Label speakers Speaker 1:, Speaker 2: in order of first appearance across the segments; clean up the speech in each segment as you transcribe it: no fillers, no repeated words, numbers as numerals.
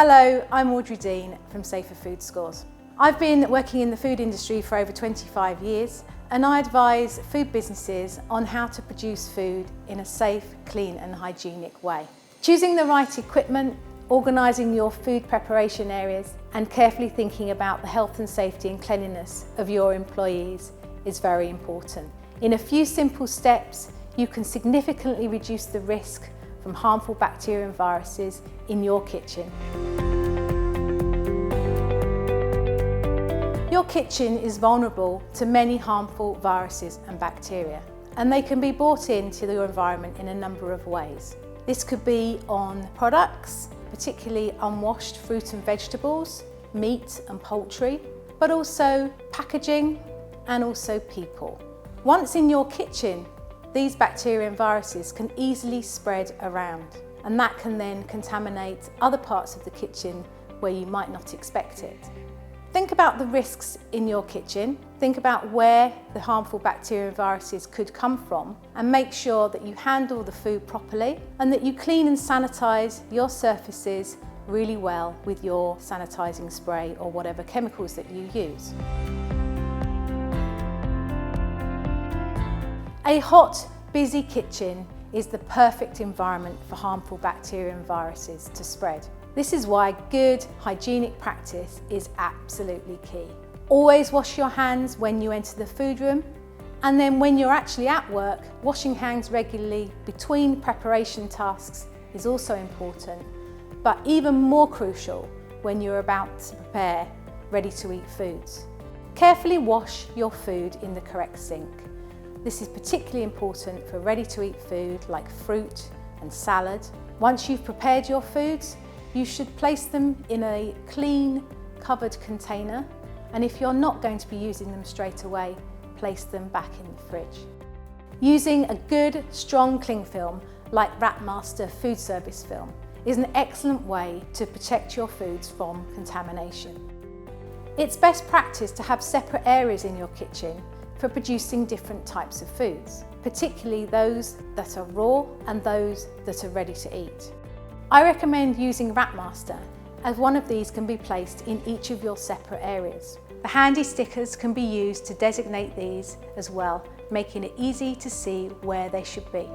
Speaker 1: Hello, I'm Audrey Deane from Safer Food Scores. I've been working in the food industry for over 25 years and I advise food businesses on how to produce food in a safe, clean and hygienic way. Choosing the right equipment, organising your food preparation areas and carefully thinking about the health and safety and cleanliness of your employees is very important. In a few simple steps, you can significantly reduce the risk from harmful bacteria and viruses in your kitchen. Your kitchen is vulnerable to many harmful viruses and bacteria, and they can be brought into your environment in a number of ways. This could be on products, particularly unwashed fruit and vegetables, meat and poultry, but also packaging and also people. Once in your kitchen, these bacteria and viruses can easily spread around, and that can then contaminate other parts of the kitchen where you might not expect it. Think about the risks in your kitchen, think about where the harmful bacteria and viruses could come from, and make sure that you handle the food properly and that you clean and sanitize your surfaces really well with your sanitizing spray or whatever chemicals that you use. A hot, busy kitchen is the perfect environment for harmful bacteria and viruses to spread. This is why good hygienic practice is absolutely key. Always wash your hands when you enter the food room, and then when you're actually at work, washing hands regularly between preparation tasks is also important, but even more crucial when you're about to prepare ready-to-eat foods. Carefully wash your food in the correct sink. This is particularly important for ready-to-eat food like fruit and salad. Once you've prepared your foods, you should place them in a clean, covered container, and if you're not going to be using them straight away, place them back in the fridge. Using a good, strong cling film like Wrapmaster food service film is an excellent way to protect your foods from contamination. It's best practice to have separate areas in your kitchen for producing different types of foods, particularly those that are raw and those that are ready to eat. I recommend using Wrapmaster, as one of these can be placed in each of your separate areas. The handy stickers can be used to designate these as well, making it easy to see where they should be.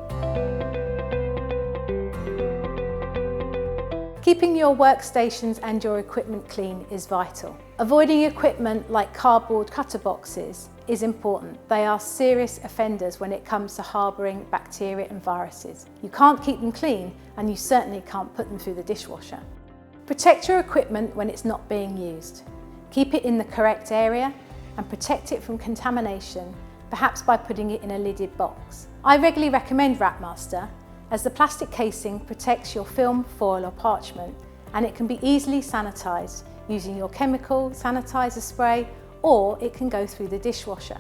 Speaker 1: Keeping your workstations and your equipment clean is vital. Avoiding equipment like cardboard cutter boxes is important. They are serious offenders when it comes to harbouring bacteria and viruses. You can't keep them clean, and you certainly can't put them through the dishwasher. Protect your equipment when it's not being used. Keep it in the correct area and protect it from contamination, perhaps by putting it in a lidded box. I regularly recommend Wrapmaster, as the plastic casing protects your film, foil or parchment, and it can be easily sanitised using your chemical sanitizer spray, or it can go through the dishwasher.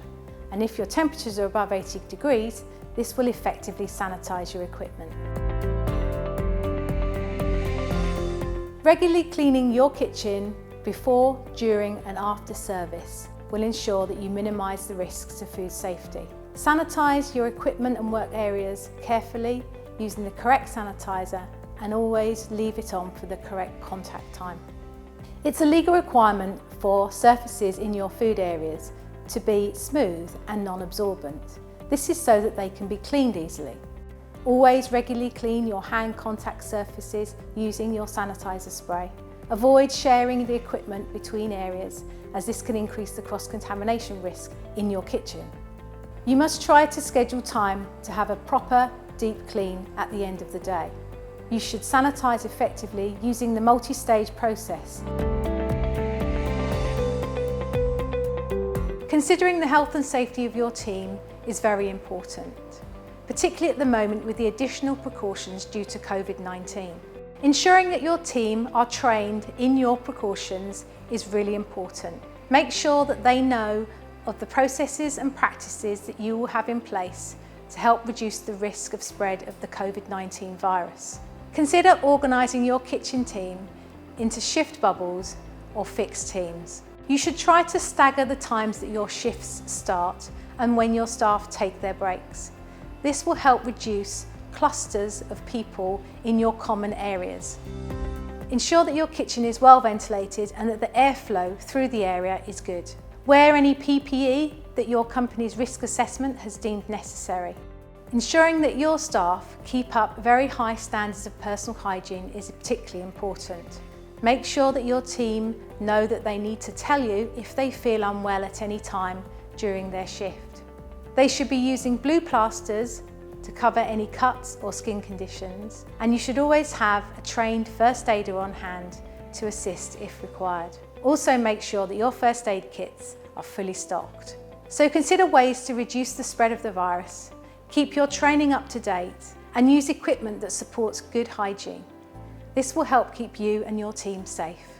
Speaker 1: And if your temperatures are above 80 degrees, this will effectively sanitise your equipment. Regularly cleaning your kitchen before, during and after service will ensure that you minimise the risks to food safety. Sanitise your equipment and work areas carefully using the correct sanitizer, and always leave it on for the correct contact time. It's a legal requirement for surfaces in your food areas to be smooth and non-absorbent. This is so that they can be cleaned easily. Always regularly clean your hand contact surfaces using your sanitizer spray. Avoid sharing the equipment between areas, as this can increase the cross-contamination risk in your kitchen. You must try to schedule time to have a proper deep clean at the end of the day. You should sanitize effectively using the multi-stage process. Considering the health and safety of your team is very important, particularly at the moment with the additional precautions due to COVID-19. Ensuring that your team are trained in your precautions is really important. Make sure that they know of the processes and practices that you will have in place to help reduce the risk of spread of the COVID-19 virus. Consider organising your kitchen team into shift bubbles or fixed teams. You should try to stagger the times that your shifts start and when your staff take their breaks. This will help reduce clusters of people in your common areas. Ensure that your kitchen is well ventilated and that the airflow through the area is good. Wear any PPE that your company's risk assessment has deemed necessary. Ensuring that your staff keep up very high standards of personal hygiene is particularly important. Make sure that your team know that they need to tell you if they feel unwell at any time during their shift. They should be using blue plasters to cover any cuts or skin conditions, and you should always have a trained first aider on hand to assist if required. Also make sure that your first aid kits are fully stocked. So consider ways to reduce the spread of the virus, keep your training up to date, and use equipment that supports good hygiene. This will help keep you and your team safe.